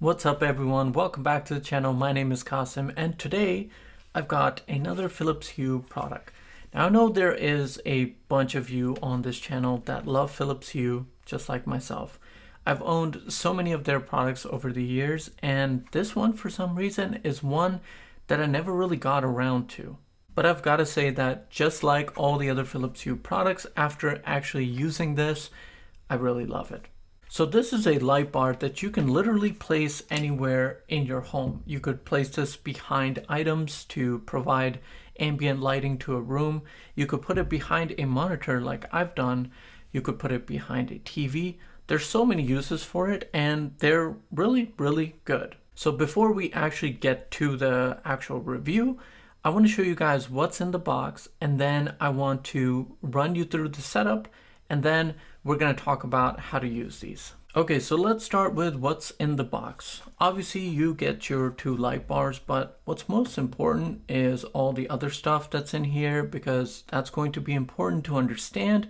What's up everyone, welcome back to the channel. My name is Qasim and today I've got another Philips Hue product. Now I know there is a bunch of you on this channel that love Philips Hue just like myself. I've owned so many of their products over the years and this one for some reason is one that I never really got around to. But I've got to say that just like all the other Philips Hue products, after actually using this, I really love it. So this is a light bar that you can literally place anywhere in your home. You could place this behind items to provide ambient lighting to a room. You could put it behind a monitor like I've done. You could put it behind a TV. There's so many uses for it and they're really, really good. So before we actually get to the actual review, I want to show you guys what's in the box and then I want to run you through the setup and then we're going to talk about how to use these. Okay, so let's start with what's in the box. Obviously you get your two light bars, but what's most important is all the other stuff that's in here because that's going to be important to understand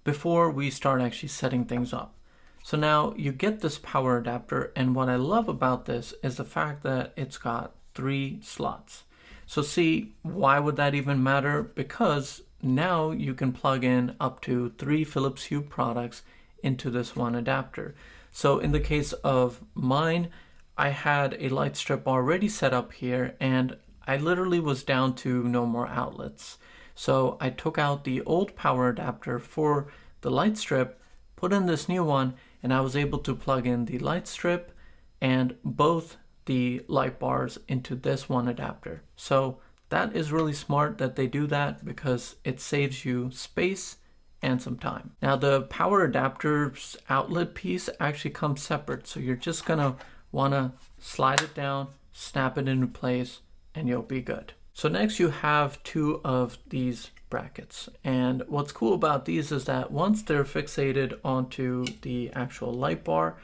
before we start actually setting things up. So now you get this power adapter, and what I love about this is the fact that it's got 3 slots. So see, why would that even matter? Because now you can plug in up to 3 Philips Hue products into this one adapter. So in the case of mine, I had a light strip already set up here and I literally was down to no more outlets. So I took out the old power adapter for the light strip, put in this new one, and I was able to plug in the light strip and both the light bars into this one adapter. So that is really smart that they do that because it saves you space and some time. Now the power adapter's outlet piece actually comes separate, so you're just gonna wanna slide it down, snap it into place, and you'll be good. So next you have 2 of these brackets, and what's cool about these is that once they're fixated onto the actual light bar,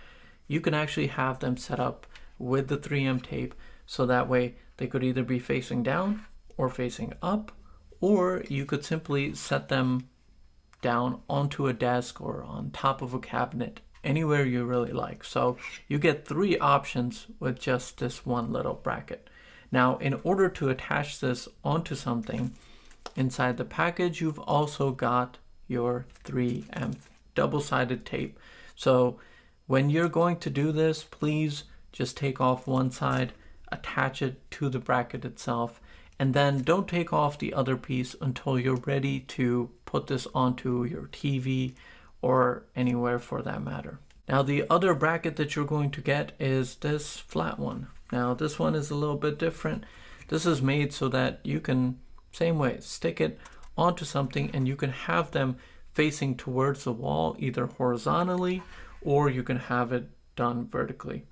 you can actually have them set up with the 3M tape, so that way they could either be facing down or facing up, or you could simply set them down onto a desk or on top of a cabinet, anywhere you really like. So you get 3 options with just this one little bracket. Now in order to attach this onto something inside the package, you've also got your 3M double-sided tape. So when you're going to do this, please just take off one side, attach it to the bracket itself, and then don't take off the other piece until you're ready to put this onto your TV or anywhere for that matter. Now the other bracket that you're going to get is this flat one. Now this one is a little bit different. This is made so that you can, same way, stick it onto something and you can have them facing towards the wall either horizontally or you can have it done vertically.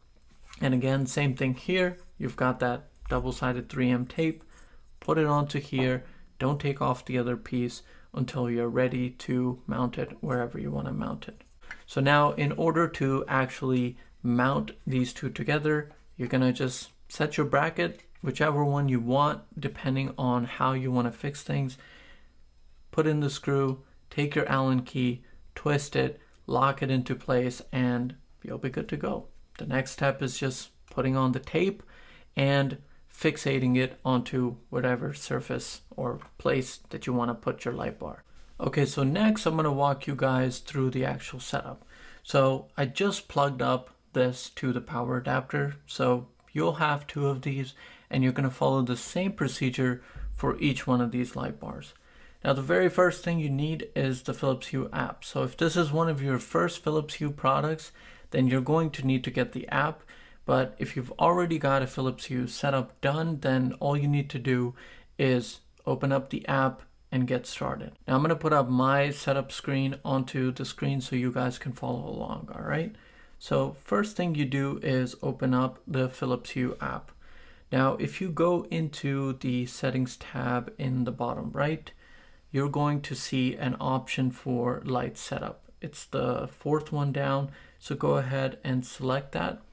And again, same thing here. You've got that double-sided 3M tape. Put it onto here. Don't take off the other piece until you're ready to mount it wherever you want to mount it. So now in order to actually mount these 2 together, you're going to just set your bracket, whichever one you want, depending on how you want to fix things. Put in the screw, take your Allen key, twist it, lock it into place, and you'll be good to go. The next step is just putting on the tape and fixating it onto whatever surface or place that you want to put your light bar. Okay, so next I'm going to walk you guys through the actual setup. So I just plugged up this to the power adapter, so you'll have 2 of these and you're going to follow the same procedure for each one of these light bars. Now the very first thing you need is the Philips Hue app. So if this is one of your first Philips Hue products, then you're going to need to get the app. But if you've already got a Philips Hue setup done, then all you need to do is open up the app and get started. Now I'm going to put up my setup screen onto the screen so you guys can follow along, all right? So first thing you do is open up the Philips Hue app. Now if you go into the settings tab in the bottom right, you're going to see an option for light setup. It's the 4th one down, so go ahead and select that.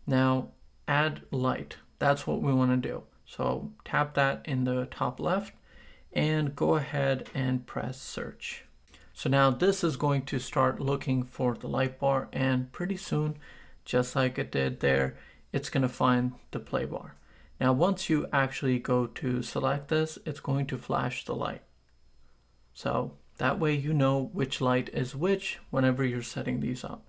Now add light, that's what we want to do. So tap that in the top left and go ahead and press search. So now this is going to start looking for the light bar and pretty soon, just like it did there, it's going to find the play bar. Now, once you actually go to select this, it's going to flash the light. So that way you know which light is which whenever you're setting these up.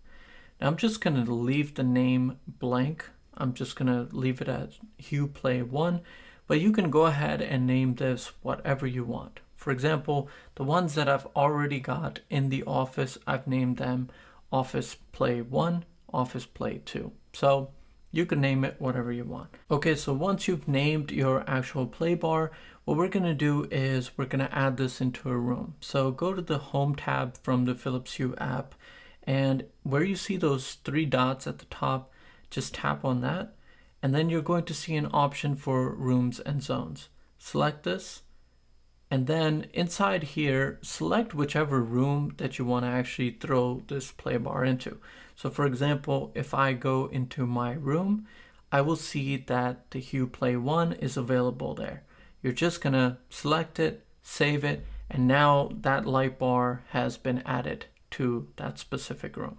Now I'm just going to leave the name blank. I'm just going to leave it as Hue Play 1, but you can go ahead and name this whatever you want. For example, the ones that I've already got in the office, I've named them Office Play 1, Office Play 2. So you can name it whatever you want. Okay, so once you've named your actual play bar, what we're going to do is we're going to add this into a room. So go to the Home tab from the Philips Hue app, and where you see those 3 dots at the top, just tap on that, and then you're going to see an option for rooms and zones. Select this, and then inside here, select whichever room that you want to actually throw this play bar into. So for example, if I go into my room, I will see that the Hue Play 1 is available there. You're just gonna select it, save it, and now that light bar has been added to that specific room.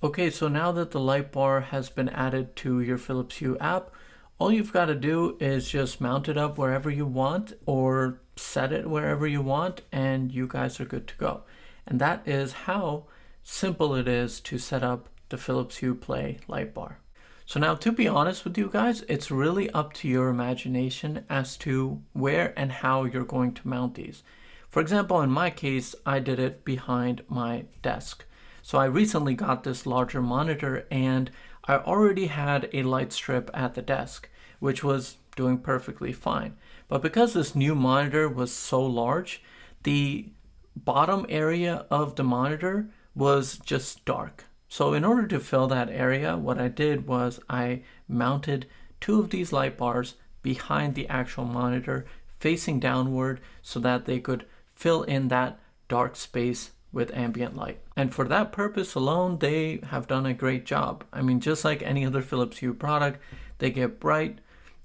Okay, so now that the light bar has been added to your Philips Hue app, all you've got to do is just mount it up wherever you want or set it wherever you want, and you guys are good to go. And that is how simple it is to set up the Philips Hue Play light bar. So now, to be honest with you guys, it's really up to your imagination as to where and how you're going to mount these. For example, in my case, I did it behind my desk. So I recently got this larger monitor and I already had a light strip at the desk, which was doing perfectly fine. But because this new monitor was so large, the bottom area of the monitor was just dark. So in order to fill that area, what I did was I mounted 2 of these light bars behind the actual monitor, facing downward, so that they could fill in that dark space with ambient light. And for that purpose alone, they have done a great job. I mean, just like any other Philips Hue product, they get bright.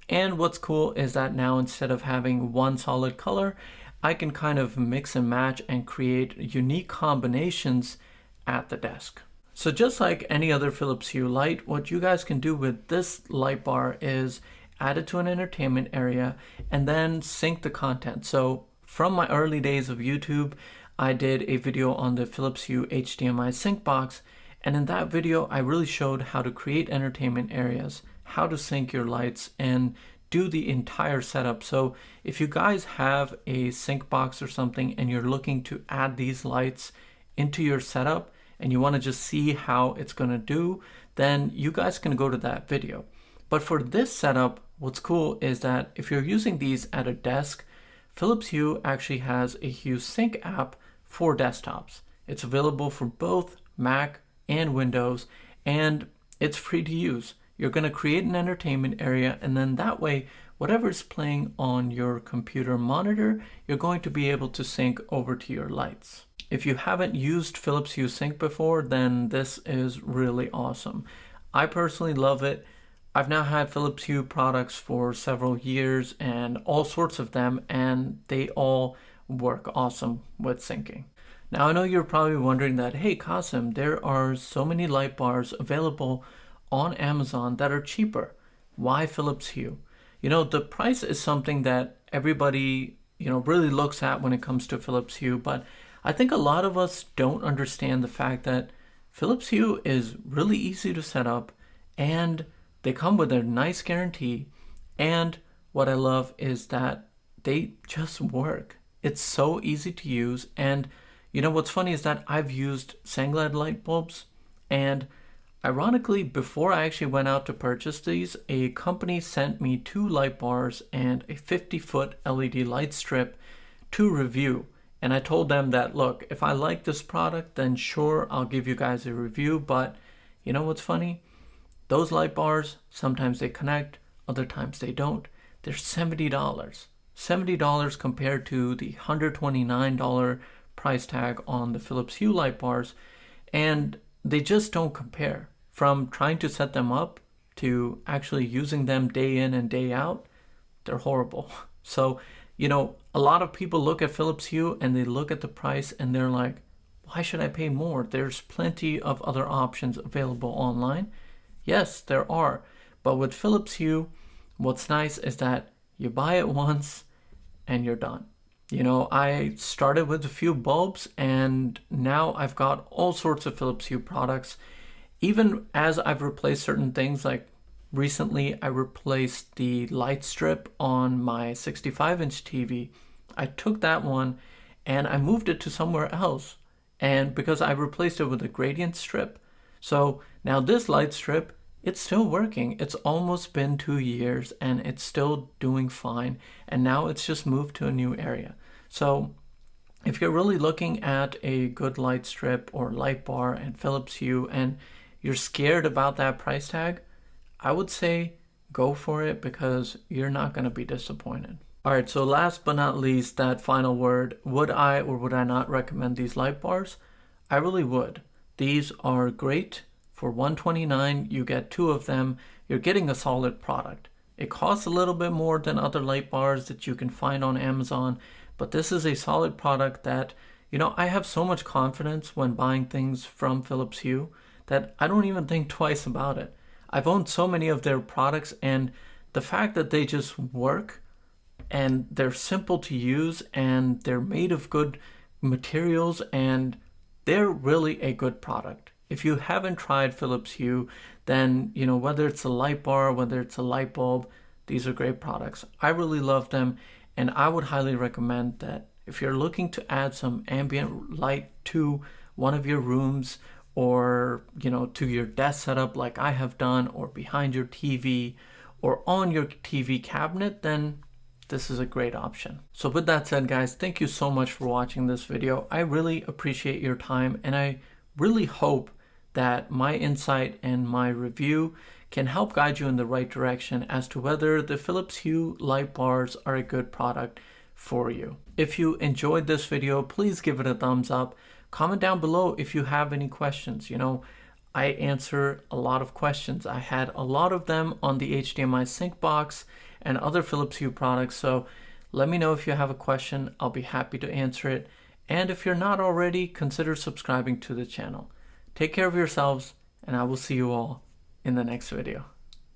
And what's cool is that now, instead of having one solid color, I can kind of mix and match and create unique combinations at the desk. So just like any other Philips Hue light, what you guys can do with this light bar is add it to an entertainment area and then sync the content. So from my early days of YouTube, I did a video on the Philips Hue HDMI sync box, and in that video I really showed how to create entertainment areas, how to sync your lights, and do the entire setup. So if you guys have a sync box or something and you're looking to add these lights into your setup and you want to just see how it's going to do, then you guys can go to that video. But for this setup, what's cool is that if you're using these at a desk, Philips Hue actually has a Hue Sync app for desktops. It's available for both Mac and Windows, and it's free to use. You're going to create an entertainment area, and then that way, whatever's playing on your computer monitor, you're going to be able to sync over to your lights. If you haven't used Philips Hue Sync before, then this is really awesome. I personally love it. I've now had Philips Hue products for several years and all sorts of them, and they all work awesome with syncing. Now I know you're probably wondering that, hey Qasim, there are so many light bars available on Amazon that are cheaper. Why Philips Hue? You know, the price is something that everybody, really looks at when it comes to Philips Hue, but I think a lot of us don't understand the fact that Philips Hue is really easy to set up, and they come with a nice guarantee, and what I love is that they just work. It's so easy to use, and what's funny is that I've used Sanglad light bulbs, and ironically, before I actually went out to purchase these, a company sent me 2 light bars and a 50-foot LED light strip to review. And I told them that, look, if I like this product, then sure, I'll give you guys a review. But you know what's funny? Those light bars, sometimes they connect, other times they don't. They're $70. $70 compared to the $129 price tag on the Philips Hue light bars. And they just don't compare. From trying to set them up to actually using them day in and day out, they're horrible. So, a lot of people look at Philips Hue and they look at the price and they're like, why should I pay more? There's plenty of other options available online. Yes, there are. But with Philips Hue, what's nice is that you buy it once and you're done. You know, I started with a few bulbs and now I've got all sorts of Philips Hue products. Even as I've replaced certain things, like recently I replaced the light strip on my 65-inch TV. I took that one and I moved it to somewhere else. And because I replaced it with a gradient strip. So now this light strip, it's still working. It's almost been 2 years and it's still doing fine. And now it's just moved to a new area. So if you're really looking at a good light strip or light bar and Philips Hue and you're scared about that price tag, I would say go for it because you're not going to be disappointed. All right, so last but not least, that final word, would I or would I not recommend these light bars? I really would. These are great. For $129, you get 2 of them. You're getting a solid product. It costs a little bit more than other light bars that you can find on Amazon, but this is a solid product that, you know, I have so much confidence when buying things from Philips Hue that I don't even think twice about it. I've owned so many of their products, and the fact that they just work and they're simple to use and they're made of good materials and they're really a good product. If you haven't tried Philips Hue, then, you know, whether it's a light bar, whether it's a light bulb, these are great products. I really love them, and I would highly recommend that if you're looking to add some ambient light to one of your rooms or, you know, to your desk setup like I have done, or behind your TV or on your TV cabinet, then this is a great option. So with that said, guys, thank you so much for watching this video. I really appreciate your time, and I really hope that my insight and my review can help guide you in the right direction as to whether the Philips Hue light bars are a good product for you. If you enjoyed this video, please give it a thumbs up. Comment down below if you have any questions. You know, I answer a lot of questions. I had a lot of them on the HDMI sync box and other Philips Hue products. So let me know if you have a question. I'll be happy to answer it. And if you're not already, consider subscribing to the channel. Take care of yourselves, and I will see you all in the next video.